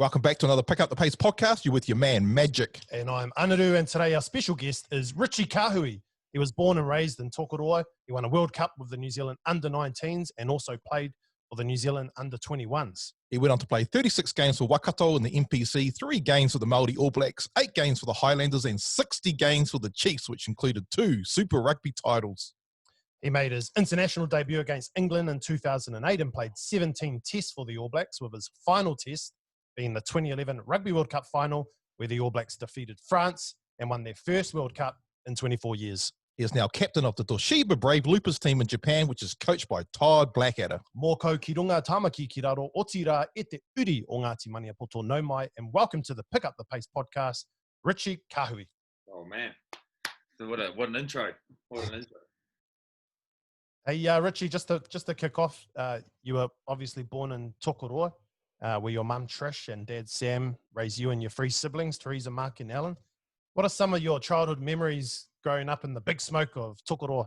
Welcome back to another Pick Up the Pace podcast. You're with your man, Magic. And I'm Anaru, and today our special guest is Richie Kahui. He was born and raised in Tokoroa. He won a World Cup with the New Zealand under-19s and also played for the New Zealand under-21s. He went on to play 36 games for Waikato in the NPC, 3 games for the Māori All Blacks, 8 games for the Highlanders, and 60 games for the Chiefs, which included 2 Super Rugby titles. He made his international debut against England in 2008 and played 17 tests for the All Blacks, with his final test being the 2011 Rugby World Cup final, where the All Blacks defeated France and won their first World Cup in 24 years. He is now captain of the Toshiba Brave Loopers team in Japan, which is coached by Todd Blackadder. Mō ki runga tamaki ki raro o ti rā e te uri o Ngāti Maniapoto nau mai, and welcome to the Pick Up the Pace podcast, Richie Kahui. Oh man, what an intro! What an intro! Hey Richie, just to kick off, you were obviously born in Tokoroa, where your mum Trish and dad Sam raised you and your 3 siblings, Teresa, Mark and Alan. What are some of your childhood memories growing up in the big smoke of Tokoroa?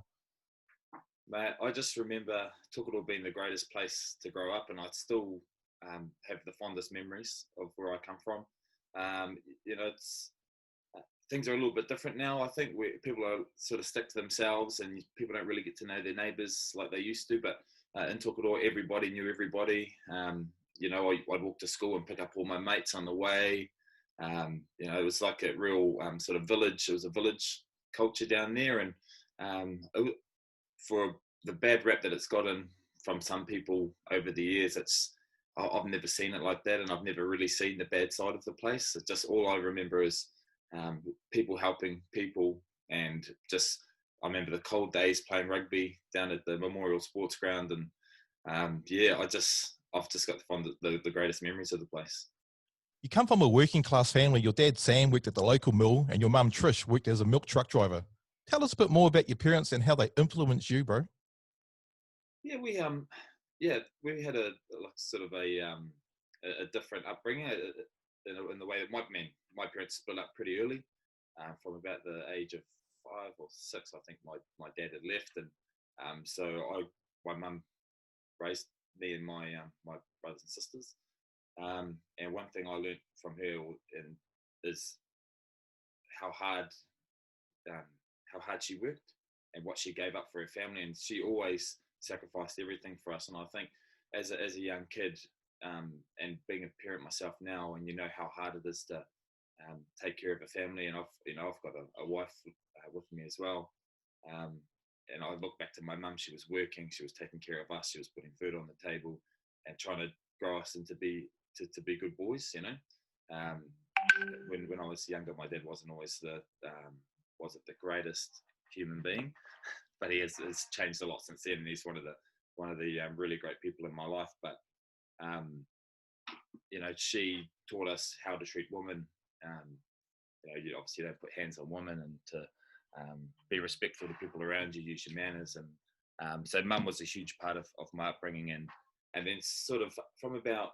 Mate, I just remember Tokoroa being the greatest place to grow up, and I still have the fondest memories of where I come from. It's things are a little bit different now. I think where people are sort of stick to themselves, and people don't really get to know their neighbours like they used to. But in Tokoroa, everybody knew everybody. I'd walk to school and pick up all my mates on the way. It was like a real sort of village. It was a village culture down there, and for the bad rap that it's gotten from some people over the years, I've never seen it like that, and I've never really seen the bad side of the place. It's just all I remember is people helping people, and just I remember the cold days playing rugby down at the Memorial Sports Ground, and I've just got the greatest memories of the place. You come from a working class family. Your dad Sam worked at the local mill and your mum Trish worked as a milk truck driver. Tell us a bit more about your parents and how they influenced you, bro. Yeah, we had a different upbringing in the way that my parents split up pretty early, from about the age of 5 or 6. I think my dad had left, and my mum raised me and my brothers and sisters. And one thing I learned from her is how hard she worked and what she gave up for her family, and she always sacrificed everything for us. And I think as a young kid, and being a parent myself now, and you know how hard it is to take care of a family, and I've got a wife with me as well. And I look back to my mum. She was working, she was taking care of us, she was putting food on the table and trying to grow us into to be good boys, When I was younger, my dad wasn't always the greatest human being, but he has changed a lot since then, and he's one of the really great people in my life. But she taught us how to treat women. You obviously don't put hands on women, and to be respectful to people around you, use your manners. And so mum was a huge part of my upbringing. And then sort of from about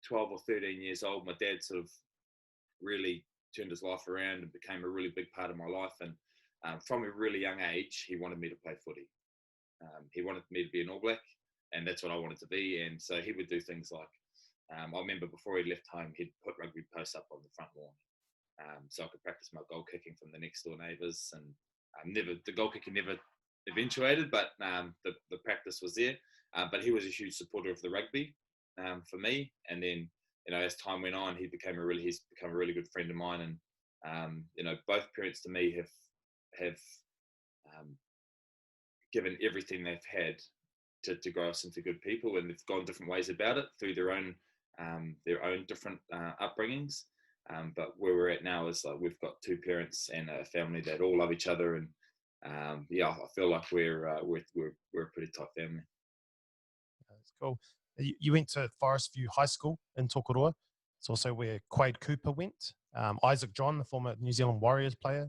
12 or 13 years old, my dad sort of really turned his life around and became a really big part of my life. And from a really young age, he wanted me to play footy. He wanted me to be an All Black, and that's what I wanted to be. And so he would do things like, I remember before he left home, he'd put rugby posts up on the front lawn, so I could practice my goal kicking from the next door neighbours. And the goal kicking never eventuated, but the practice was there. But he was a huge supporter of the rugby for me. And then, as time went on, he's become a really good friend of mine. And both parents to me have given everything they've had to grow us into good people, and they've gone different ways about it through their own different upbringings. But where we're at now is we've got 2 parents and a family that all love each other, and I feel like we're a pretty tight family. That's cool. You went to Forest View High School in Tokoroa. It's also where Quade Cooper went. Isaac John, the former New Zealand Warriors player,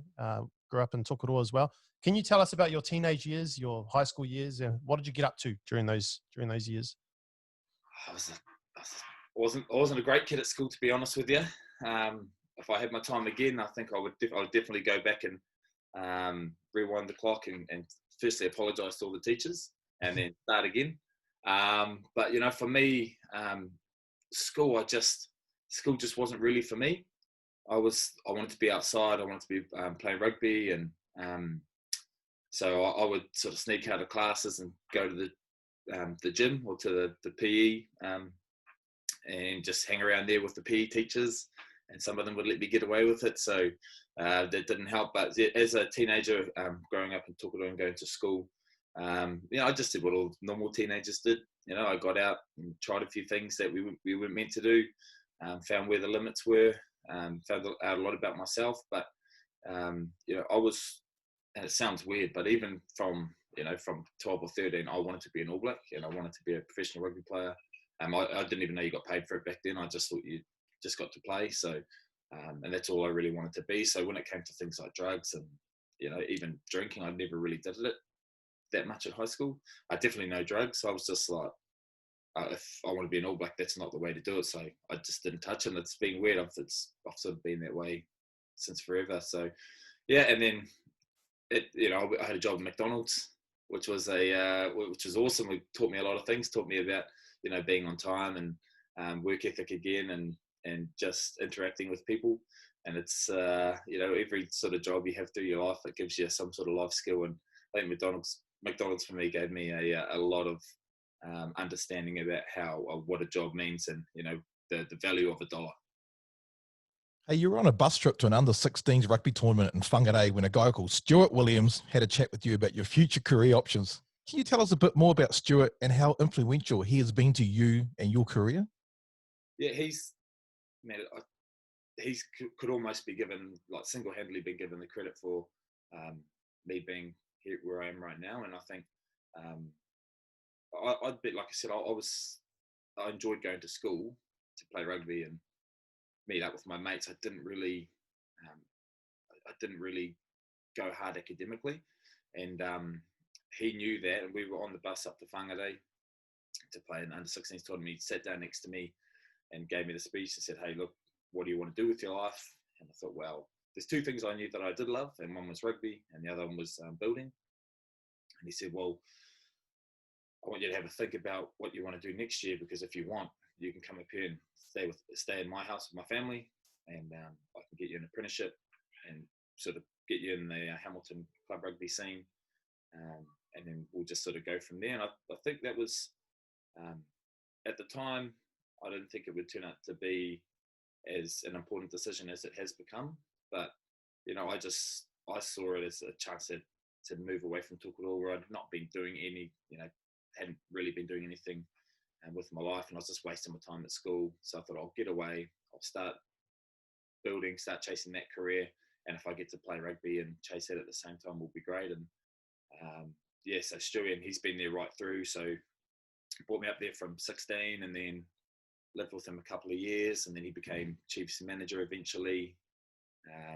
grew up in Tokoroa as well. Can you tell us about your teenage years, your high school years, and what did you get up to during those years? I wasn't a great kid at school, to be honest with you. If I had my time again, I think I would definitely go back and rewind the clock and firstly apologise to all the teachers and then start again. But for me, school, I just school just wasn't really for me. I wanted to be outside. I wanted to be playing rugby, and so I would sort of sneak out of classes and go to the gym or to the PE, and just hang around there with the PE teachers. And some of them would let me get away with it, so that didn't help. But as a teenager, growing up in Tokoroa and going to school, I just did what all normal teenagers did. I got out and tried a few things that we weren't meant to do, found where the limits were, found out a lot about myself. But I was, and it sounds weird, but even from 12 or 13, I wanted to be an All Black, and I wanted to be a professional rugby player. I didn't even know you got paid for it back then. I just thought you just got to play. So, and that's all I really wanted to be. So when it came to things like drugs and, even drinking, I never really did it that much at high school. I definitely know drugs. So I was just like, if I want to be an All Black, that's not the way to do it. So I just didn't touch it. And it's been weird. I've sort of been that way since forever. So, yeah. And then I had a job at McDonald's, which was awesome. It taught me a lot of things. Taught me about being on time and work ethic again, and just interacting with people. And it's every sort of job you have through your life, it gives you some sort of life skill. And I think McDonald's for me gave me a lot of understanding about what a job means, and the value of $1. Hey, you were on a bus trip to an under-16s rugby tournament in Whangarei when a guy called Stuart Williams had a chat with you about your future career options. Can you tell us a bit more about Stuart and how influential he has been to you and your career? Yeah, he's could almost be given, like, single-handedly been given the credit for me being here where I am right now. And I think I'd be, like I said, I enjoyed going to school to play rugby and meet up with my mates. I didn't really go hard academically, and he knew that. And we were on the bus up to Whangarei to play an under-16s tournament. He sat down next to me and gave me the speech and said, "Hey, look, what do you want to do with your life?" And I thought, well, there's two things I knew that I did love, and one was rugby, and the other one was building. And he said, "Well, I want you to have a think about what you want to do next year, because if you want, you can come up here and stay in my house with my family, and I can get you an apprenticeship and sort of get you in the Hamilton club rugby scene, and then we'll just sort of go from there." And I think that was, at the time, I didn't think it would turn out to be as an important decision as it has become. But, I saw it as a chance to move away from Tokoroa, where I'd not been doing hadn't really been doing anything with my life, and I was just wasting my time at school. So I thought, I'll get away, I'll start building, start chasing that career, and if I get to play rugby and chase that at the same time, will be great. And so Stewie, and he's been there right through. So he brought me up there from 16, and then lived with him a couple of years, and then he became chiefs manager eventually.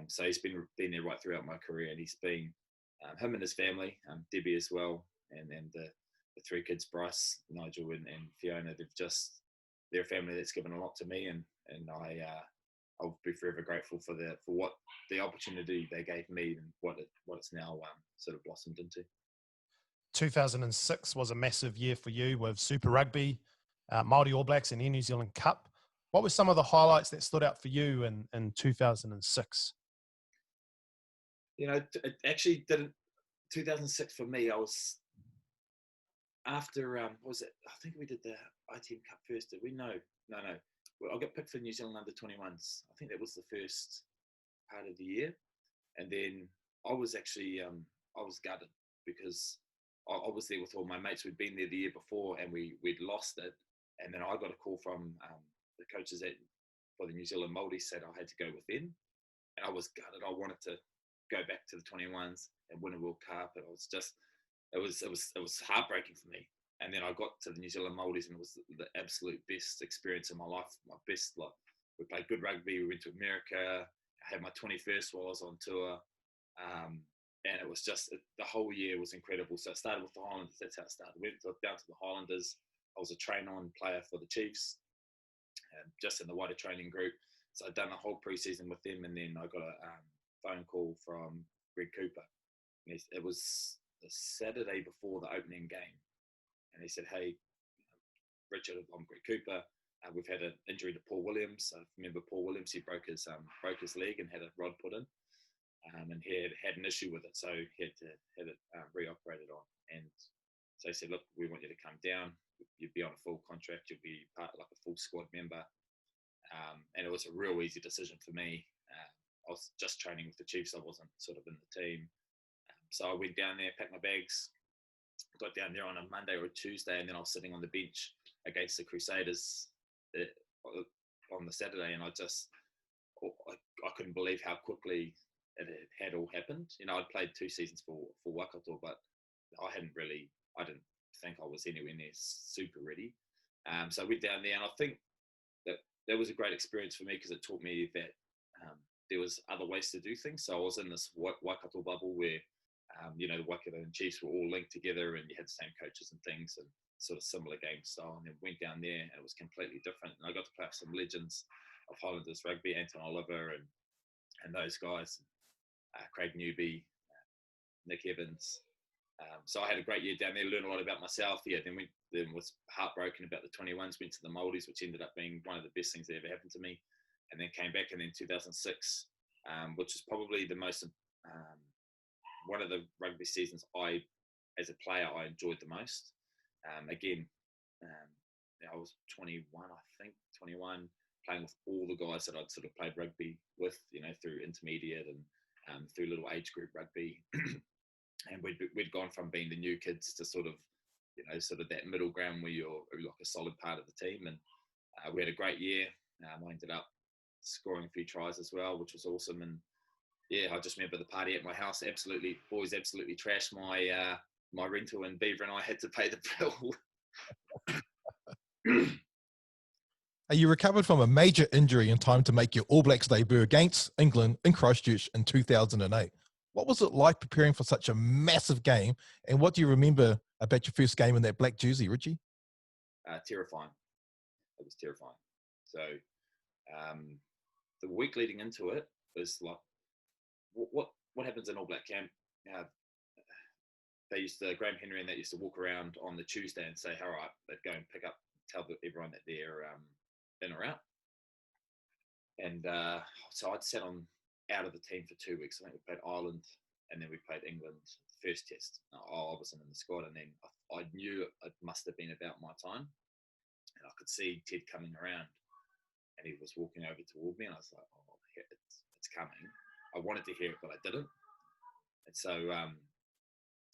So he's been there right throughout my career, and he's been him and his family, Debbie as well, and the three kids, Bryce, Nigel, and Fiona. They're a family that's given a lot to me, and I'll be forever grateful for what the opportunity they gave me, and what it's now sort of blossomed into. 2006 was a massive year for you with Super Rugby, Māori All Blacks, and Air New Zealand Cup. What were some of the highlights that stood out for you in 2006? It actually didn't. 2006 for me, I was after what was it? I think we did the ITM Cup first. Did we? No. Well, I got picked for New Zealand under 21s. I think that was the first part of the year, and then I was actually I was gutted, because I was there with all my mates. We'd been there the year before, and we'd lost it. And then I got a call from the coaches for the New Zealand Māori, said I had to go with them, and I was gutted. I wanted to go back to the 21s and win a World Cup, and it was heartbreaking for me. And then I got to the New Zealand Māoris, and it was the absolute best experience of my life. My best, we played good rugby. We went to America. I had my 21st while I was on tour. And it was just, the whole year was incredible. So I started with the Highlanders. That's how it started. Went down to the Highlanders. I was a train-on player for the Chiefs, just in the wider training group. So I'd done a whole pre-season with them, and then I got a phone call from Greg Cooper. And it was the Saturday before the opening game. And he said, "Hey, Richard, I'm Greg Cooper. we've had an injury to Paul Williams. I remember Paul Williams, he broke his leg and had a rod put in, and he had an issue with it, so he had it reoperated on. And so they said, look, we want you to come down. You'd be on a full contract. You'll be part like a full squad member. And it was a real easy decision for me. I was just training with the Chiefs. I wasn't sort of in the team. So I went down there, packed my bags, got down there on a Monday or a Tuesday, and then I was sitting on the bench against the Crusaders on the Saturday, and I couldn't believe how quickly it had all happened. You know, I'd played 2 seasons for Waikato, but I didn't think I was anywhere near super ready. So I went down there, and I think that was a great experience for me because it taught me that there was other ways to do things. So I was in this Waikato bubble where, you know, the Waikato and Chiefs were all linked together, and you had the same coaches and things, and sort of similar game style. And then went down there, and it was completely different. And I got to play with some legends of Highlanders rugby, Anton Oliver and those guys, Craig Newby, Nick Evans. So I had a great year down there, learned a lot about myself. Yeah, then was heartbroken about the 21s, went to the Māoris, which ended up being one of the best things that ever happened to me. And then came back, and then 2006, which is probably the most, one of the rugby seasons as a player, I enjoyed the most. Again, I was 21, playing with all the guys that I'd sort of played rugby with, you know, through intermediate and through little age group rugby. And we'd gone from being the new kids to sort of, you know, sort of that middle ground where you're like a solid part of the team. And we had a great year. I ended up scoring a few tries as well, which was awesome. And yeah, I just remember the party at my house. Boys absolutely trashed my rental, and Beaver and I had to pay the bill. You recovered from a major injury in time to make your All Blacks debut against England in Christchurch in 2008. What was it like preparing for such a massive game, and what do you remember about your first game in that black jersey, Richie? Terrifying. It was terrifying. So the week leading into it was like, what happens in All Black camp? Graham Henry and that used to walk around on the Tuesday and say, all right, they'd go and tell everyone that they're in or out. And so I'd sat out of the team for 2 weeks. I think we played Ireland, and then we played England first test. I wasn't in the squad, and then I knew it must have been about my time. And I could see Ted coming around, and he was walking over toward me, and I was like, oh, it's coming. I wanted to hear it, but I didn't. And so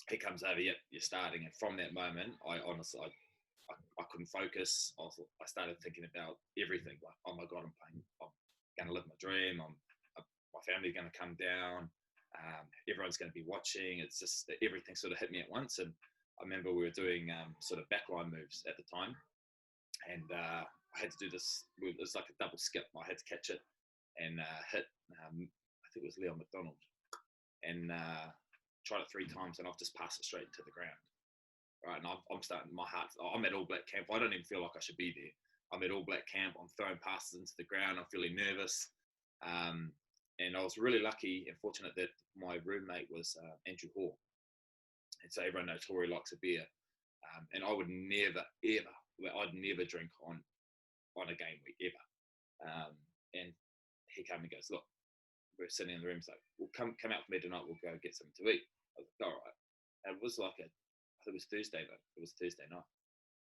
he comes over, yep, you're starting. And from that moment, I couldn't focus. I started thinking about everything. Like, oh my God, I'm going to live my dream. My family's going to come down. Everyone's going to be watching. It's just that everything sort of hit me at once. And I remember we were doing sort of backline moves at the time. And I had to do this. It was like a double skip. I had to catch it and hit, I think it was Leon McDonald. And tried it 3 times, and I've just passed it straight into the ground. Right, and I'm starting, my heart, I'm at All Black camp. I don't even feel like I should be there. I'm at All Black camp. I'm throwing passes into the ground. I'm feeling nervous. And I was really lucky and fortunate that my roommate was Andrew Hall. And so everyone knows Hori likes a beer. And I would never, ever, I'd never drink on a game week, ever. And he came and goes, look, we're sitting in the room. He's like, well, come out for me tonight. We'll go get something to eat. I was like, all right. And it was like I think it was Thursday, though. It was Thursday night.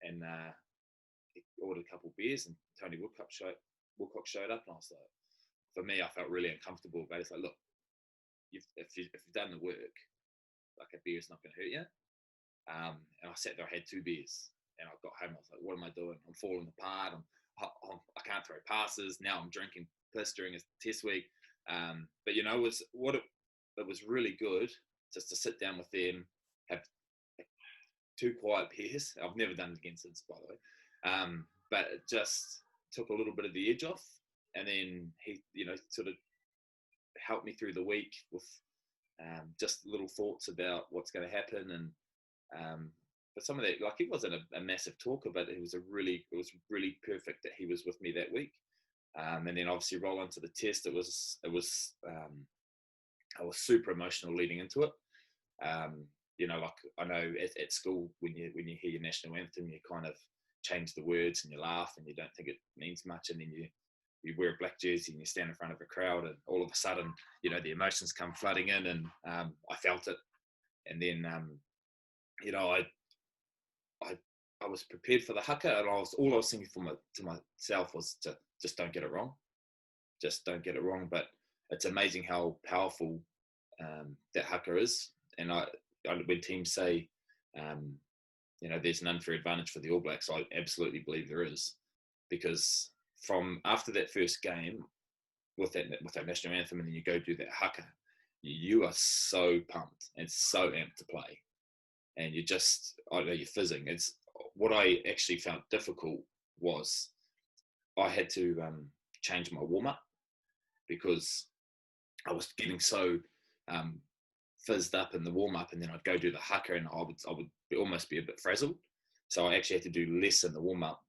And he ordered a couple of beers, and Tony Woodcock showed up. And I was like, for me, I felt really uncomfortable. But it's like, look, if you've done the work, like a beer's not going to hurt you. And I sat there, I had 2 beers. And I got home, I was like, what am I doing? I'm falling apart. I can't throw passes. Now I'm drinking piss during a test week. But, you know, it was really good just to sit down with them, have 2 quiet beers. I've never done it again since, by the way. But it just took a little bit of the edge off. And then he, you know, sort of helped me through the week with just little thoughts about what's going to happen. And but some of that, like, he wasn't a massive talker, but it was really perfect that he was with me that week. And then obviously roll into the test. I was super emotional leading into it. You know, like, I know at school when you hear your national anthem, you kind of, change the words and you laugh and you don't think it means much, and then you wear a black jersey and you stand in front of a crowd, and all of a sudden, you know, the emotions come flooding in, and I felt it. And then, you know, I was prepared for the haka, and all I was thinking to myself was to just don't get it wrong. Just don't get it wrong. But it's amazing how powerful that haka is. And when teams say, you know, there's an unfair advantage for the All Blacks, I absolutely believe there is, because from after that first game with that national anthem, and then you go do that haka, you are so pumped and so amped to play, and you just, I know, you're fizzing. It's what I actually found difficult was I had to change my warm up, because I was getting so fizzed up in the warm up, and then I'd go do the haka, and I would almost be a bit frazzled. So I actually had to do less in the warm up.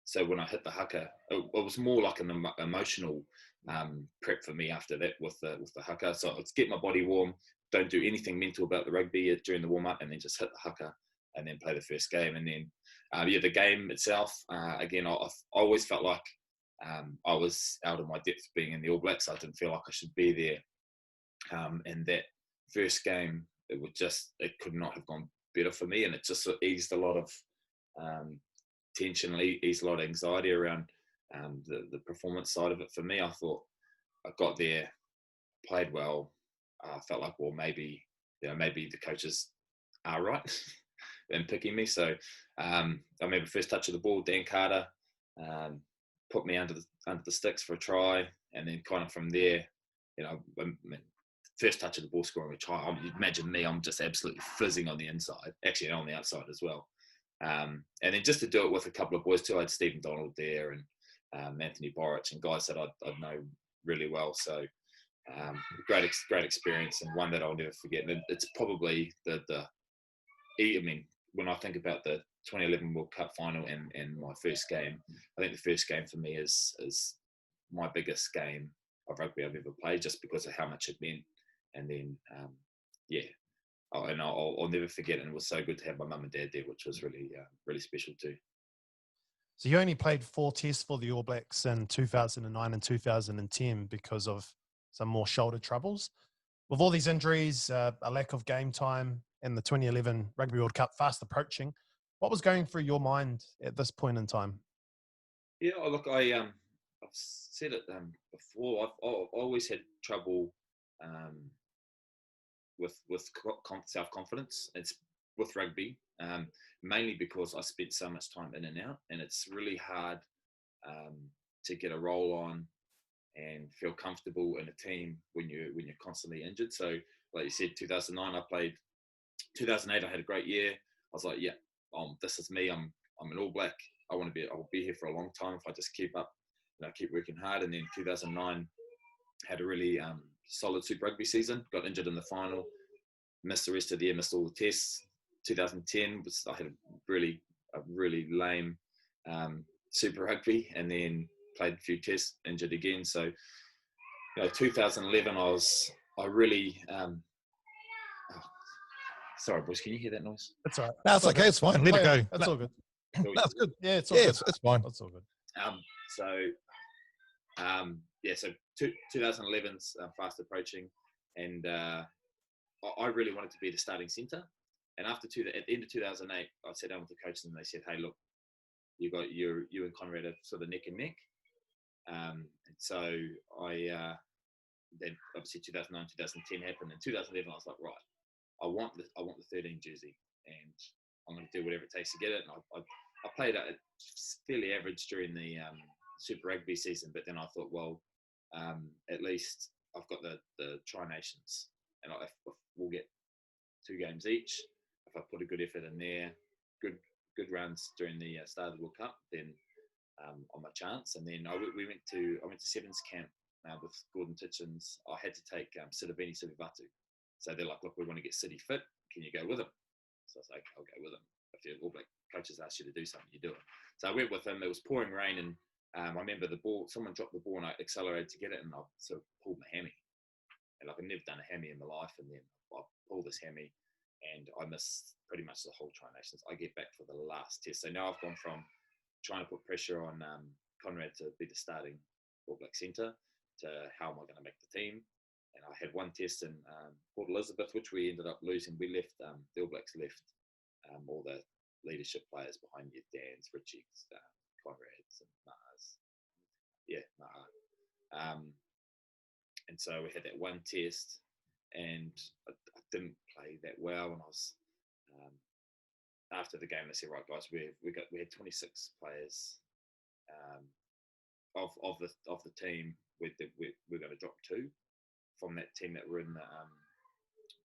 So when I hit the haka, it was more like an emotional prep for me after that with the haka. So let's get my body warm, don't do anything mental about the rugby during the warm up, and then just hit the haka and then play the first game. And then the game itself, again, I always felt like I was out of my depth being in the All Blacks. I didn't feel like I should be there. And that first game, it could not have gone better for me, and it just eased a lot of tension, eased a lot of anxiety around the performance side of it for me. I thought I got there, played well. I felt like, well, maybe the coaches are right in picking me. So I remember first touch of the ball, Dan Carter put me under the sticks for a try, and then kind of from there, you know, first touch of the ball, scoring a try. Imagine me, I'm just absolutely fizzing on the inside, actually on the outside as well. And then just to do it with a couple of boys too, I had Stephen Donald there and Anthony Borich, and guys that I know really well. So great experience, and one that I'll never forget. And it's probably I mean, when I think about the 2011 World Cup final and my first game, I think the first game for me is my biggest game of rugby I've ever played, just because of how much it meant. And then, and I'll never forget. And it was so good to have my mum and dad there, which was really, really special too. So you only played 4 tests for the All Blacks in 2009 and 2010 because of some more shoulder troubles. With all these injuries, a lack of game time, and the 2011 Rugby World Cup fast approaching, what was going through your mind at this point in time? Yeah, look, I've said it before. I've always had trouble with self-confidence. It's with rugby, mainly because I spent so much time in and out, and it's really hard to get a roll on and feel comfortable in a team when you're constantly injured. So, like you said, 2009 I played. 2008 I had a great year. I was like, yeah, this is me. I'm an All Black. I'll be here for a long time if I just keep up, keep working hard. And then 2009 had a really solid Super Rugby season. Got injured in the final, missed the rest of the year, missed all the tests. 2010 I had a really lame Super Rugby, and then played a few tests, injured again. So, 2011 I really sorry, boys, can you hear that noise? That's all right. No, it's okay. It's fine. Let it go. That's all good. No, it's good. Yeah, it's all good. It's fine. That's all good. So 2011's fast approaching, and I really wanted to be the starting centre. And at the end of 2008, I sat down with the coaches, and they said, "Hey, look, you and Conrad are sort of neck and neck." And so I then obviously 2009, 2010 happened. In 2011, I was like, right, I want the 13 jersey, and I'm going to do whatever it takes to get it. And I played fairly average during the Super Rugby season, but then I thought, well, at least I've got the Tri-Nations, and if we'll get 2 games each, if I put a good effort in there, good runs during the start of the World Cup, then on my chance. And then I went to Sevens camp with Gordon Titchens. I had to take Sitiveni Sivivatu. So they're like, look, we want to get City fit. Can you go with him? So I was like, I'll go with him. If your All Black coaches ask you to do something, you do it. So I went with him. It was pouring rain, and I remember the ball. Someone dropped the ball, and I accelerated to get it, and I sort of pulled my hammy. And I've never done a hammy in my life, and then I pulled this hammy, and I missed pretty much the whole Tri-Nations. I get back for the last test. So now I've gone from trying to put pressure on Conrad to be the starting All Black centre, to how am I going to make the team. And I had one test in Port Elizabeth, which we ended up losing. We left, the All Blacks left all the leadership players behind you, Dan's, Richie's, Conrad's, and Ma's. Yeah, Ma. And so we had that one test, and I didn't play that well. And I was, after the game, I said, right, guys, we had 26 players of the team. We're going to drop 2 from that team that were in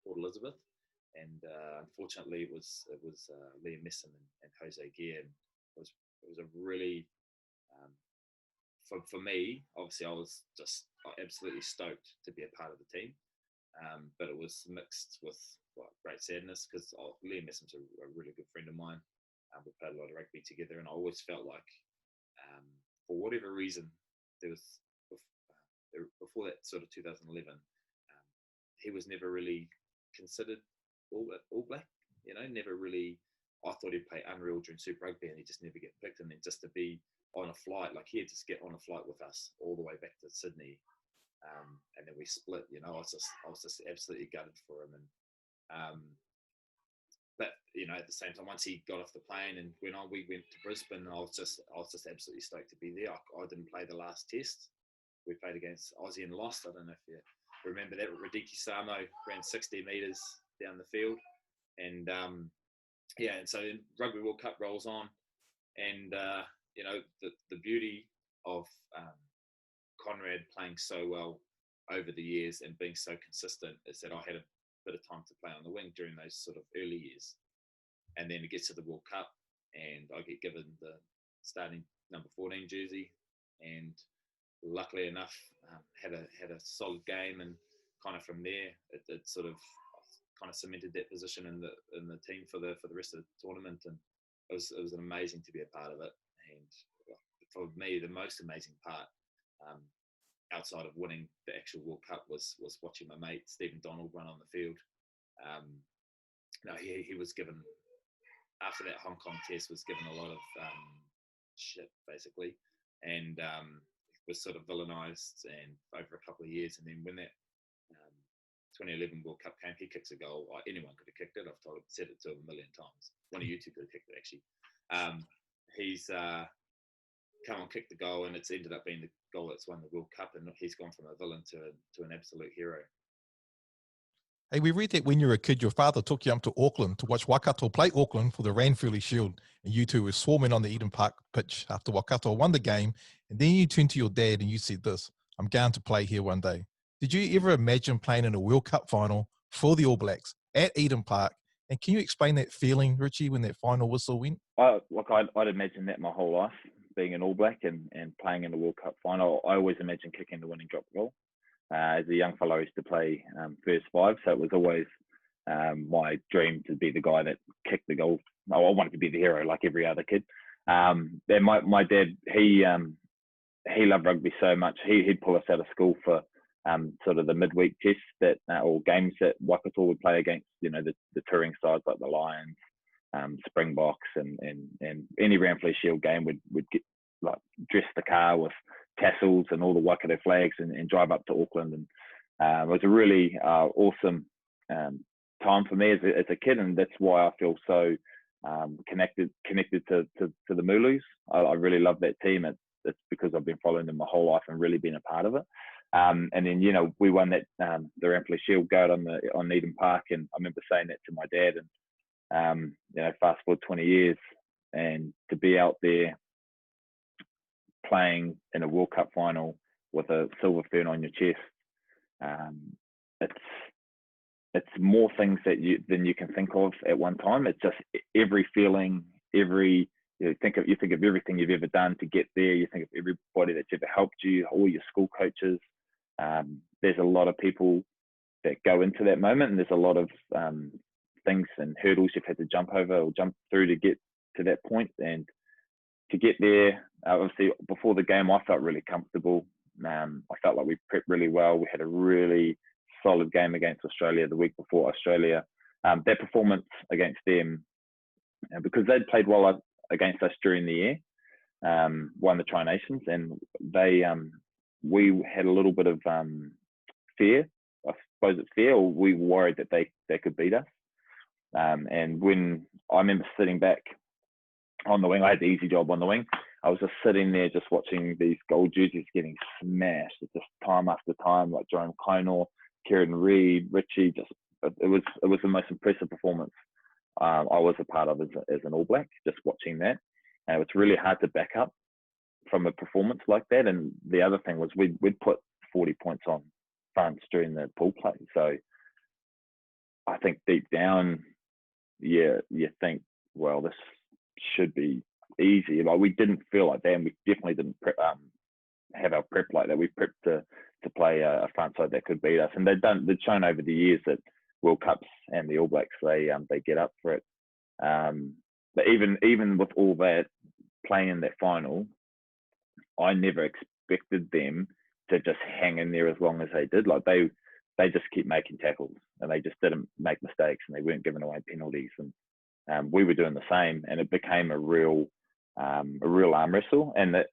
Port Elizabeth, and unfortunately it was Liam Messon and Jose Gear. And it was a really for me, obviously I was just absolutely stoked to be a part of the team, but it was mixed with great sadness, because Liam Messon's a really good friend of mine. We played a lot of rugby together, and I always felt like for whatever reason, there was before that sort of 2011, he was never really considered all black. You know, never really. I thought he'd play unreal during Super Rugby, and he'd just never get picked. And then just to be on a flight, like he'd just get on a flight with us all the way back to Sydney, and then we split. You know, I was just absolutely gutted for him. And but you know, at the same time, once he got off the plane and we went to Brisbane, I was just absolutely stoked to be there. I didn't play the last test. We played against Aussie and lost. I don't know if you remember that. Radiki Samo ran 60 metres down the field, and and so Rugby World Cup rolls on, and you know, the beauty of Conrad playing so well over the years and being so consistent is that I had a bit of time to play on the wing during those sort of early years, and then it gets to the World Cup, and I get given the starting number 14 jersey, and luckily enough, had a solid game, and kind of from there, it sort of kind of cemented that position in the team for the rest of the tournament, and it was amazing to be a part of it. And for me, the most amazing part, outside of winning the actual World Cup, was watching my mate Stephen Donald run on the field. He was given, after that Hong Kong test, was given a lot of shit basically, and was sort of villainised, and over a couple of years, and then when that 2011 World Cup came, he kicks a goal. Anyone could have kicked it. I've said it to him a million times. One of you two could have kicked it, actually. He's come on, kicked the goal, and it's ended up being the goal that's won the World Cup, and he's gone from a villain to an absolute hero. Hey, we read that when you were a kid, your father took you up to Auckland to watch Waikato play Auckland for the Ranfurly Shield, and you two were swarming on the Eden Park pitch after Waikato won the game, and then you turned to your dad and you said this: "I'm going to play here one day." Did you ever imagine playing in a World Cup final for the All Blacks at Eden Park? And can you explain that feeling, Richie, when that final whistle went? I'd imagined that my whole life, being an All Black and playing in the World Cup final. I always imagined kicking the winning drop goal. As a young fellow, I used to play first five, so it was always my dream to be the guy that kicked the goal. I wanted to be the hero like every other kid. Then my dad, he loved rugby so much. He'd pull us out of school for sort of the midweek tests or games that Waikato would play against, you know, the touring sides like the Lions, Springboks, and any Ranfurly Shield game would get like dress the car with tassels and all the Waikato flags and drive up to Auckland, and it was a really awesome time for me as a kid, and that's why I feel so connected to the Mooloos. I really love that team. It's because I've been following them my whole life and really been a part of it. And then, you know, we won that the Ranfurly Shield go out on Eden Park, and I remember saying that to my dad. And you know, fast forward 20 years, and to be out there playing in a World Cup final with a silver fern on your chest, it's more things than you can think of at one time. It's just every feeling, you think of everything you've ever done to get there. You think of everybody that's ever helped you, all your school coaches. There's a lot of people that go into that moment, and there's a lot of things and hurdles you've had to jump over or jump through to get to that point. And to get there, obviously before the game, I felt really comfortable. I felt like we prepped really well. We had a really solid game against Australia the week before Australia. That performance against them, because they'd played well against us during the year, won the Tri Nations, and they we had a little bit of fear. I suppose it's fear, or we were worried that they could beat us. And when I remember sitting back on the wing, I had the easy job on the wing. I was just sitting there, just watching these gold jerseys getting smashed, just time after time, like Jerome Kainor, Kieran Reid, Richie. Just it was the most impressive performance I was a part of as an All Black. Just watching that, and it's really hard to back up from a performance like that. And the other thing was we'd put 40 points on France during the pool play. So I think deep down, you think, well, this should be easy. Like, we didn't feel like that, and we definitely didn't have our prep like that. We prepped to play a front side that could beat us, and they've shown over the years that World Cups and the All Blacks, they get up for it. But even with all that, playing in that final, I never expected them to just hang in there as long as they did. Like, they just keep making tackles, and they just didn't make mistakes, and they weren't giving away penalties, and we were doing the same, and it became a real arm wrestle. And that,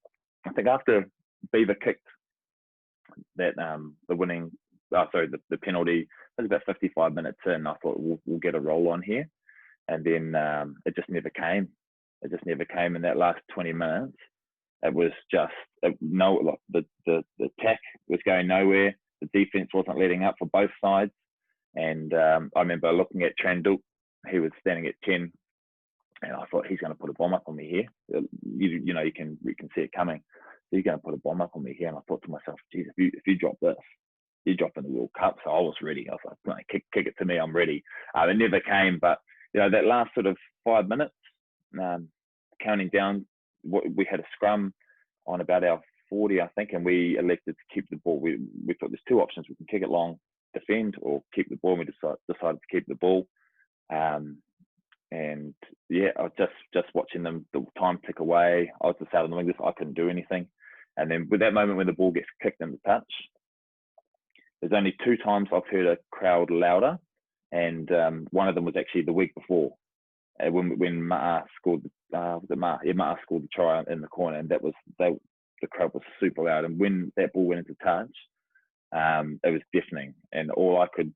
I think after Beaver kicked that the penalty, it was about 55 minutes in, I thought we'll get a roll on here, and then it just never came. It just never came in that last 20 minutes. It was just the attack was going nowhere. The defense wasn't letting up for both sides, and I remember looking at Tranduk. He was standing at 10, and I thought, he's going to put a bomb up on me here. You can see it coming. He's going to put a bomb up on me here, and I thought to myself, geez, if you drop this, you're dropping the World Cup. So I was ready. I was like, kick it to me, I'm ready. It never came, but that last sort of 5 minutes, counting down, we had a scrum on about our 40, I think, and we elected to keep the ball. We thought there's two options: we can kick it long, defend, or keep the ball. And we decided to keep the ball. And yeah, I was just watching the time tick away. I was just out on the wing. I couldn't do anything. And then with that moment when the ball gets kicked in the touch, there's only 2 times I've heard a crowd louder, and one of them was actually the week before, when Ma'a scored. Ma'a scored the try in the corner, and the crowd was super loud. And when that ball went into touch, it was deafening, and all I could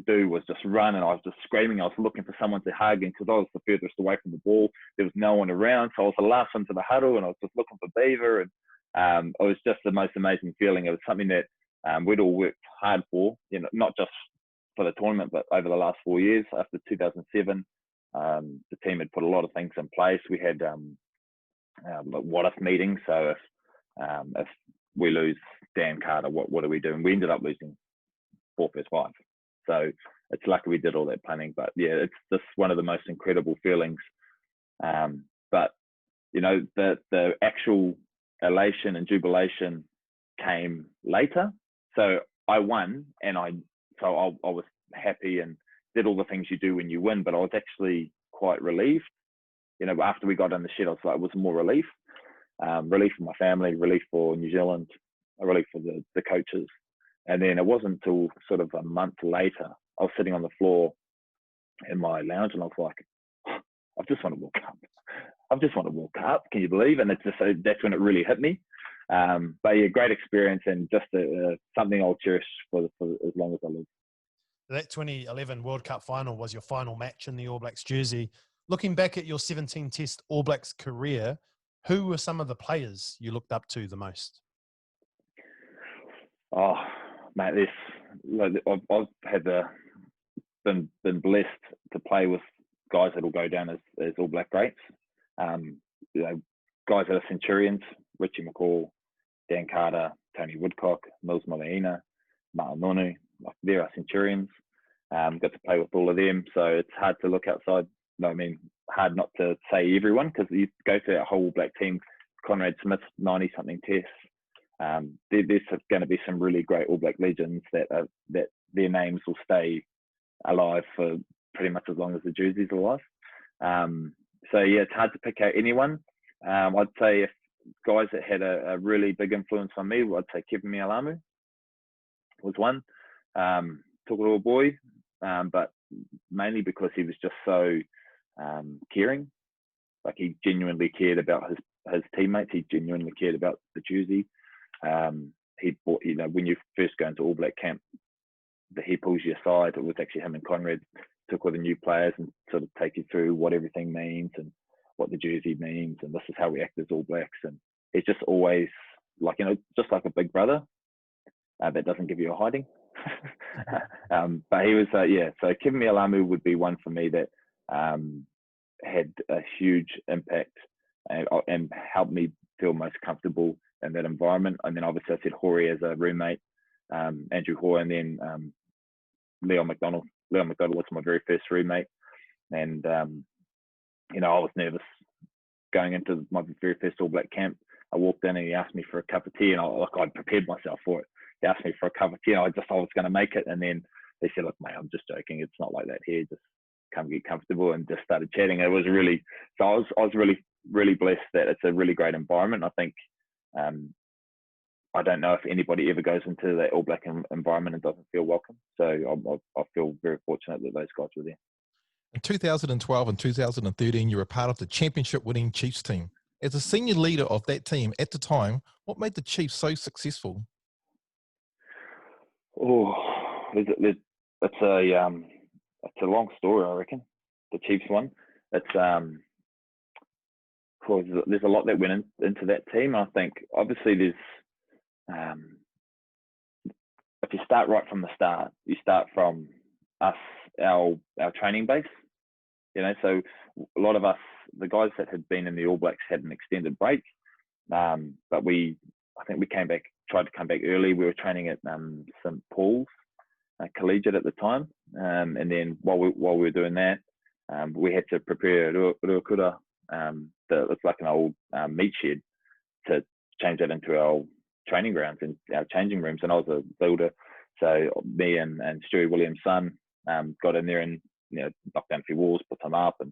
do was just run, and I was just screaming. I was looking for someone to hug, and because I was the furthest away from the ball, there was no one around, so I was the last one to the huddle, and I was just looking for Beaver, and it was just the most amazing feeling. It was something that we'd all worked hard for, not just for the tournament, but over the last 4 years. After 2007, the team had put a lot of things in place. We had what if meetings. So if we lose Dan Carter, what do we do? And we ended up losing 4 versus 5. So it's lucky we did all that planning. But yeah, it's just one of the most incredible feelings. But the actual elation and jubilation came later. So I won, and I was happy and did all the things you do when you win. But I was actually quite relieved. After we got in the shed, I was like, it was more relief. Relief for my family, relief for New Zealand, relief for the coaches. And then it wasn't until sort of a month later, I was sitting on the floor in my lounge, and I was like, I've just won a World Cup. I've just won a World Cup. Can you believe? And that's when it really hit me. But yeah, great experience, and just something I'll cherish for as long as I live. That 2011 World Cup final was your final match in the All Blacks jersey. Looking back at your 17-test All Blacks career, who were some of the players you looked up to the most? Oh, mate, I've had been blessed to play with guys that will go down as All Black greats. Guys that are Centurions: Richie McCaw, Dan Carter, Tony Woodcock, Mills Malaina, Ma'anonu. There are Centurions. Got to play with all of them, so it's hard to look outside. Hard not to say everyone, because you go through that whole All Black team. Conrad Smith, 90-something tests. There's going to be some really great All Black legends that their names will stay alive for pretty much as long as the jersey's alive. So yeah, it's hard to pick out anyone. I'd say if guys that had a really big influence on me, I'd say Kevin Mialamu was one. Tokoroa boy, but mainly because he was just so caring. Like, he genuinely cared about his teammates. He genuinely cared about the jersey. He bought, when you first go into All Black camp, he pulls you aside. It was actually him and Conrad took all the new players and sort of take you through what everything means and what the jersey means, and this is how we act as All Blacks. And it's just always like, just like a big brother that doesn't give you a hiding. But he was, so Kevin Mialamu would be one for me that had a huge impact and helped me feel most comfortable in that environment. And then obviously I said Hori as a roommate, Andrew Hoare, and then Leon McDonald. Leon McDonald was my very first roommate. And, I was nervous going into my very first All Black camp. I walked in and he asked me for a cup of tea, and I'd prepared myself for it. He asked me for a cup of tea, and I was going to make it. And then they said, look, mate, I'm just joking. It's not like that here. Just come get comfortable, and just started chatting. It was really, so I was really, really blessed that it's a really great environment. I think, I don't know if anybody ever goes into that All Black environment and doesn't feel welcome. So I feel very fortunate that those guys were there. In 2012 and 2013, you were part of the championship-winning Chiefs team. As a senior leader of that team at the time, what made the Chiefs so successful? Oh, it's a long story, I reckon. The Chiefs one. It's there's a lot that went into that team. I think obviously there's if you start right from the start, you start from us, our training base. So a lot of us, the guys that had been in the All Blacks, had an extended break, but I think we tried to come back early. We were training at St Paul's Collegiate at the time, and then while we were doing that, we had to prepare Ruakura. It's like an old meat shed, to change that into our training grounds and our changing rooms. And I was a builder, so me and Stewie Williams' son got in there and knocked down a few walls, put them up, and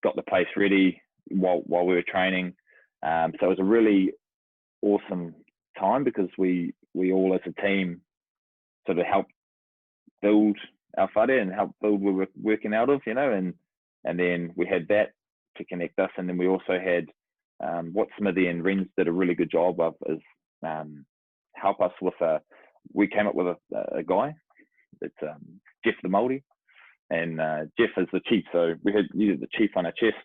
got the place ready while we were training. So it was a really awesome time, because we all as a team sort of helped build our whare and help build what we were working out of, and then we had that to connect us. And then we also had what Smithy and Renz did a really good job of is help us with we came up with a guy. It's Jeff the Māori, and Jeff is the chief. So we had the chief on our chest,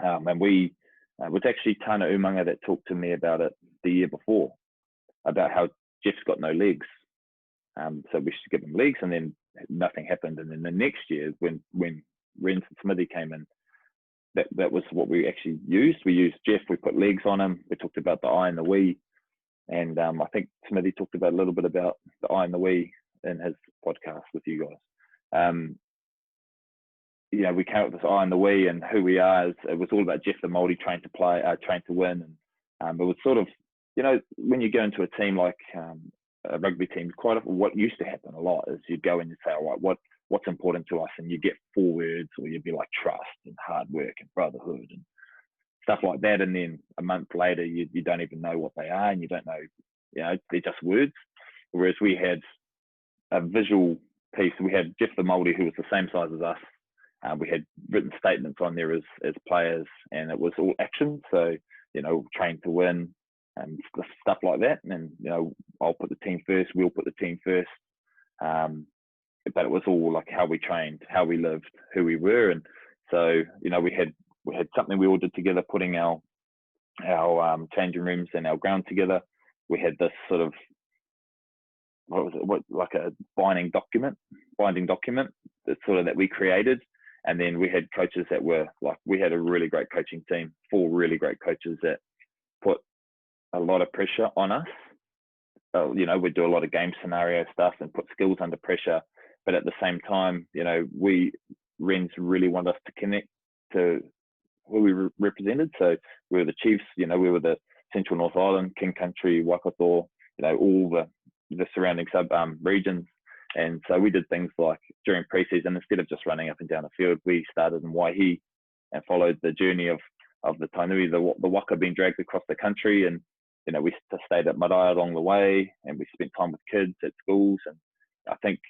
and we it was actually Tana Umanga that talked to me about it the year before, about how Jeff's got no legs, so we should give him legs. And then nothing happened. And then the next year, when Renz and Smithy came in, that was what we actually used. We used Jeff. We put legs on him. We talked about the I and the we, and I think Smithy talked about a little bit about the I and the we in his podcast with you guys. We came up with this I and the we and who we are. It was all about Jeff the Māori trained to play, trained to win. And it was sort of, when you go into a team like a rugby team, quite often what used to happen a lot is you'd go in and say, all right, what's important to us? And you get 4 words, or you'd be like trust and hard work and brotherhood and stuff like that. And then a month later, you don't even know what they are, and you don't know, they're just words. Whereas we had a visual piece. We had Jeff the Māori, who was the same size as us. We had written statements on there as players, and it was all action. So, train to win and stuff like that. And, I'll put the team first, we'll put the team first. But it was all like how we trained, how we lived, who we were. And so, we had something we all did together, putting our changing rooms and our ground together. We had this sort of, like a binding document that we created. And then we had coaches that were we had a really great coaching team, 4 really great coaches that put a lot of pressure on us. We'd do a lot of game scenario stuff and put skills under pressure. But at the same time, Renz really wanted us to connect to who we represented. So we were the Chiefs, we were the Central North Island, King Country, Waikato, all the surrounding sub regions. And so we did things like during preseason, instead of just running up and down the field, we started in Waihi and followed the journey of the Tainui, the waka being dragged across the country. And, we stayed at Marae along the way, and we spent time with kids at schools. And I think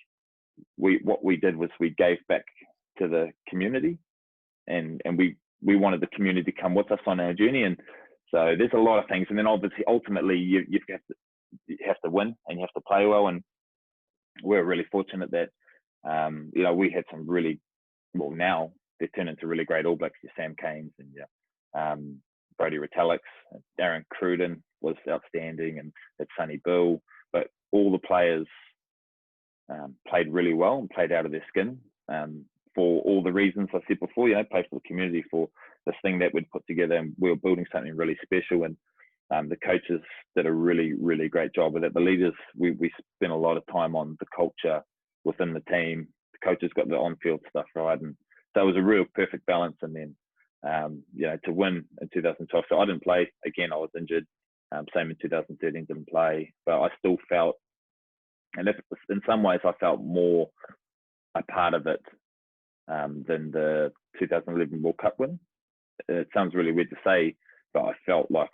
what we did was we gave back to the community. and we wanted the community to come with us on our journey. And so there's a lot of things. And then obviously, ultimately, you have to win and you have to play well. And we're really fortunate that, we had some really, well, now they've turned into really great All Blacks. Your Sam Canes and Brodie Retallick, Darren Cruden was outstanding, and it's Sonny Bill. But all the players played really well and played out of their skin for all the reasons I said before. Play for the community, for this thing that we'd put together, and we were building something really special. And the coaches did a really, really great job with it. The leaders, we spent a lot of time on the culture within the team. The coaches got the on-field stuff right, and so it was a real perfect balance. And then, to win in 2012. So I didn't play again. I was injured. Same in 2013, didn't play, but I still felt, and in some ways, I felt more a part of it than the 2011 World Cup win. It sounds really weird to say, but I felt like,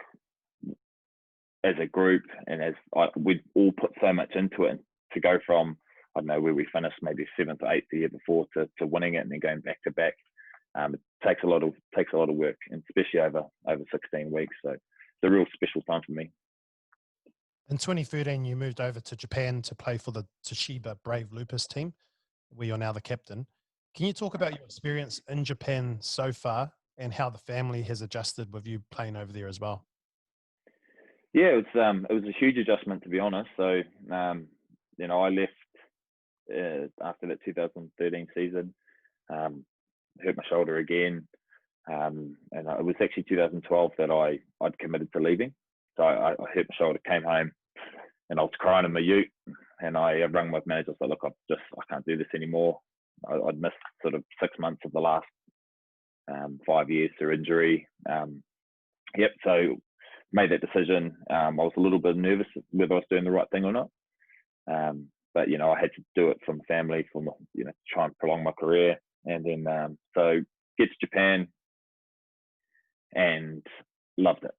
as a group, and we'd all put so much into it, to go from, I don't know, where we finished maybe 7th or 8th the year before to winning it and then going back to back. It takes a lot of work, and especially over 16 weeks. So it's a real special time for me. In 2013, you moved over to Japan to play for the Toshiba Brave Lupus team, where you're now the captain. Can you talk about your experience in Japan so far and how the family has adjusted with you playing over there as well? Yeah, it was a huge adjustment, to be honest. So, I left after that 2013 season, hurt my shoulder again, and it was actually 2012 that I'd committed to leaving. So I hurt my shoulder, came home, and I was crying in my ute, and I rang my manager. I said, look, I can't do this anymore. I'd missed sort of 6 months of the last 5 years through injury. So made that decision. I was a little bit nervous whether I was doing the right thing or not. But, I had to do it from family, try and prolong my career. And then, so get to Japan and loved it.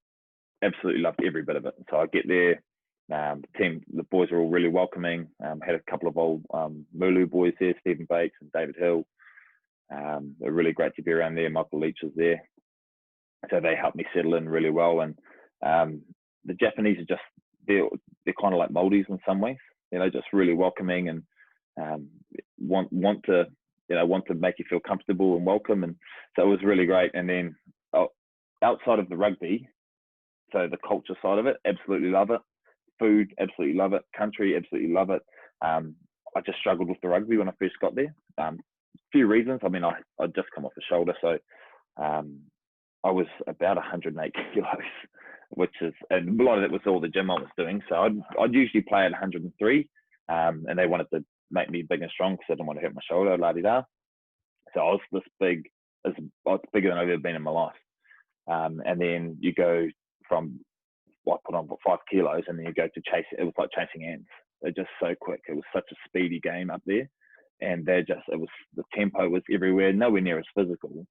Absolutely loved every bit of it. So I get there, the boys are all really welcoming. Had a couple of old Mulu boys there, Stephen Bates and David Hill. They're really great to be around there. Michael Leach was there. So they helped me settle in really well. And the Japanese are they're kind of like Maldives in some ways, just really welcoming and want to make you feel comfortable and welcome. And so it was really great. And then outside of the rugby, so the culture side of it, absolutely love it. Food, absolutely love it. Country, absolutely love it. I just struggled with the rugby when I first got there. Few reasons. I mean, I'd just come off the shoulder, so I was about 108 kilos, and a lot of it was all the gym I was doing. So I'd usually play at 103, and they wanted to make me big and strong because I didn't want to hurt my shoulder, la-di-da. So I was this big, I was bigger than I've ever been in my life. And then you go from, I put on 5 kilos, and then you go to chase. It was like chasing ants. They're just so quick. It was such a speedy game up there, and the tempo was everywhere, nowhere near as physical.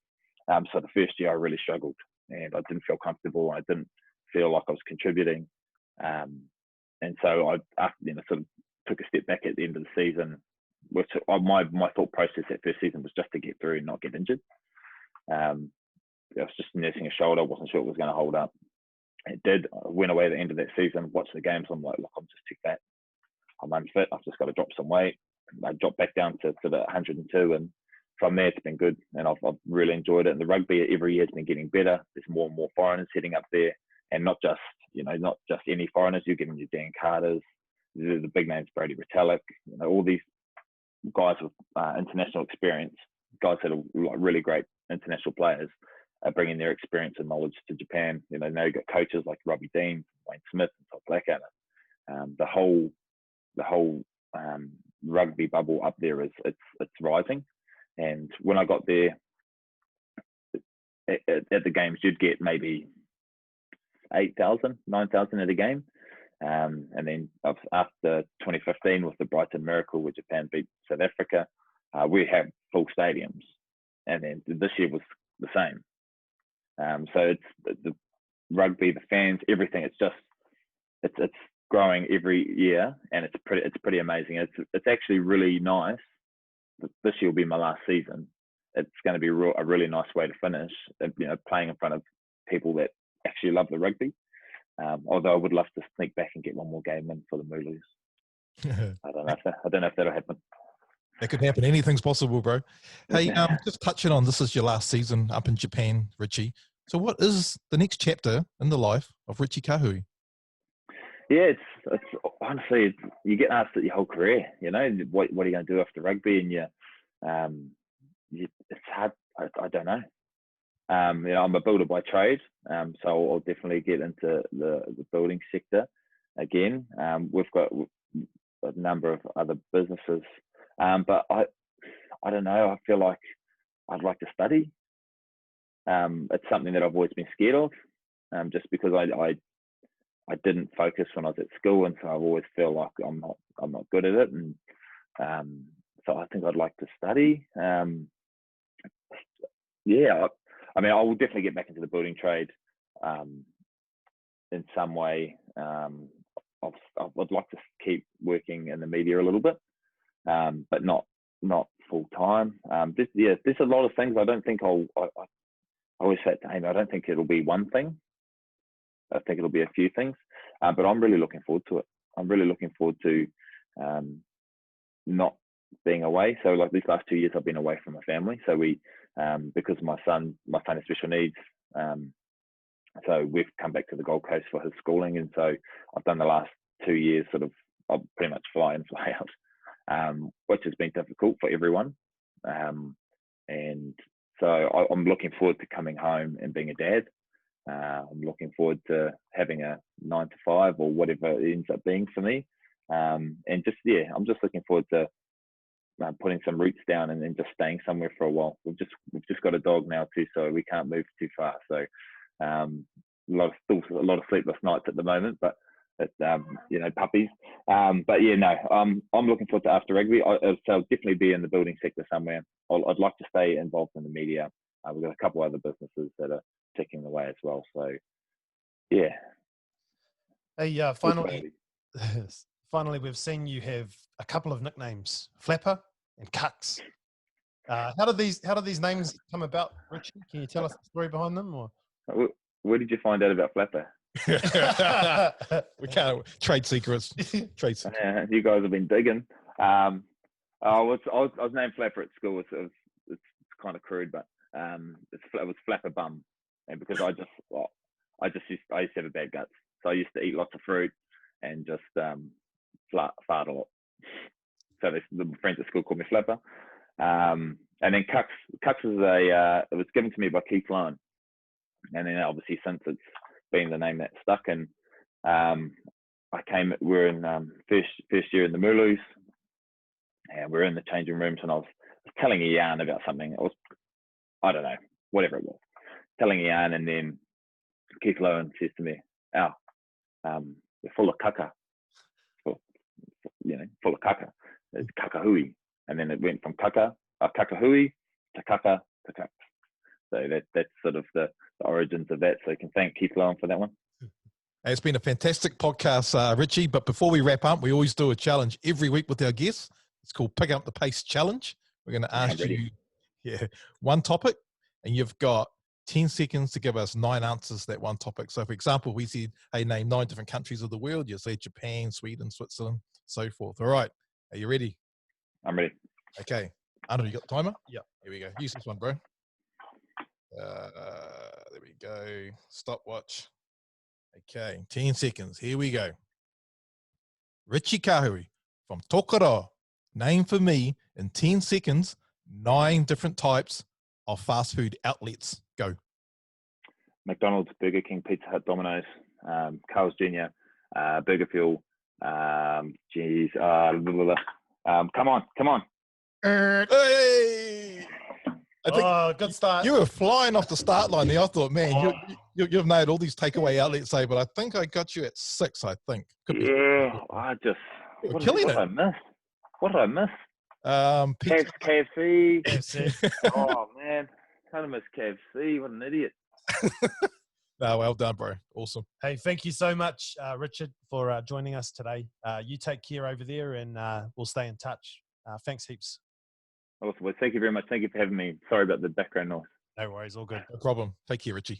So the first year I really struggled, and I didn't feel comfortable. I didn't feel like I was contributing, and so I sort of took a step back at the end of the season. Which my thought process that first season was just to get through and not get injured. I was just nursing a shoulder. I wasn't sure it was going to hold up. It did. I went away at the end of that season, watched the games. I'm like, look, I'm just too fat. I'm unfit. I've just got to drop some weight. I dropped back down to the 102, and from there it's been good. And I've really enjoyed it. And the rugby every year has been getting better. There's more and more foreigners heading up there, and not just any foreigners. You're getting your Dan Carters, the big names, Brodie Retallick, all these guys with international experience, guys that are like really great international players, are bringing their experience and knowledge to Japan. Now you've got coaches like Robbie Dean, Wayne Smith, and Todd Blackadder. The whole rugby bubble up there it's rising. And when I got there, at the games, you'd get maybe 8,000, 9,000 at a game. And then after 2015 with the Brighton Miracle, where Japan beat South Africa, we had full stadiums. And then this year was the same. So it's the rugby, the fans, everything. It's growing every year, and it's pretty amazing. It's actually really nice. This year will be my last season, it's going to be a really nice way to finish, playing in front of people that actually love the rugby. Although I would love to sneak back and get one more game in for the Mooloos. I don't know if that'll happen. That could happen. Anything's possible, bro. Hey, just touching on, this is your last season up in Japan, Richie. So what is the next chapter in the life of Richie Kahui? Yeah, it's honestly, you get asked it your whole career, what are you going to do after rugby? And it's hard. I don't know. I'm a builder by trade, so I'll definitely get into the building sector again. We've got a number of other businesses, but I don't know. I feel like I'd like to study. It's something that I've always been scared of, just because I didn't focus when I was at school, and so I've always felt like I'm not good at it, and so I think I'd like to study. I will definitely get back into the building trade in some way. I'd like to keep working in the media a little bit, but not full time. There's a lot of things. I don't think I always say to Amy, I don't think it'll be one thing. I think it'll be a few things, but I'm really looking forward to it. I'm really looking forward to not being away. So like these last 2 years, I've been away from my family. So we, because my son has special needs, so we've come back to the Gold Coast for his schooling. And so I've done the last 2 years I'll pretty much fly in, fly out, which has been difficult for everyone. And so I'm looking forward to coming home and being a dad. I'm looking forward to having a 9 to 5 or whatever it ends up being for me. I'm just looking forward to putting some roots down and then just staying somewhere for a while. We've just got a dog now too, so we can't move too far. So a lot of sleepless nights at the moment, but it's puppies. I'm looking forward to after rugby. So I'll definitely be in the building sector somewhere. I'd like to stay involved in the media. We've got a couple other businesses that are ticking away as well. So yeah. Hey, finally, we've seen you have a couple of nicknames, Flapper and Cucks. How did these names come about, Richie? Can you tell us the story behind them? Or where did you find out about Flapper? We can't trade secrets. Yeah, you guys have been digging. I was named Flapper at school. It's kind of crude, but it was Flapper Bum, and because I used to have a bad guts, so I used to eat lots of fruit and just fart a lot. So the friends at school called me Flapper. And then Cucks was it was given to me by Keith Lowen, and then obviously since it's been the name that stuck. And we're in first year in the Mooloos, and we're in the changing rooms, and I was telling a yarn about something. I don't know, whatever it was, telling a yarn, and then Keith Lowen says to me, "Ow, we're full of caca." Full of caca. It's kakahui. And then it went from kakahui to caca to cucks. So that's sort of the origins of that. So you can thank Keith Lowen for that one. Hey, it's been a fantastic podcast, Richie. But before we wrap up, we always do a challenge every week with our guests. It's called Pick Up the Pace Challenge. We're going to ask you one topic, and you've got 10 seconds to give us 9 answers to that one topic. So, for example, we said, hey, name 9 different countries of the world. You say Japan, Sweden, Switzerland, so forth. All right. Are you ready? I'm ready. Okay. Arnold, you got the timer? Yeah. Here we go. Use this one, bro. There we go. Stopwatch. Okay. 10 seconds. Here we go. Richie Kahui from Tokoroa. Name for me in 10 seconds 9 different types of fast food outlets. Go. McDonald's, Burger King, Pizza Hut, Domino's, Carl's Jr., Burger Fuel. Come on. Hey! Good start. You were flying off the start line there. I thought, man, you've nailed all these takeaway outlets, but I think I got you at 6, I think. What did I miss? Pizza. KFC. Oh, man. Kind of miss KFC. What an idiot. No, well done, bro. Awesome. Hey, thank you so much, Richard, for joining us today. You take care over there, and we'll stay in touch. Thanks heaps. Awesome. Well, thank you very much. Thank you for having me. Sorry about the background noise. No worries, all good. No problem. Take care, Richie.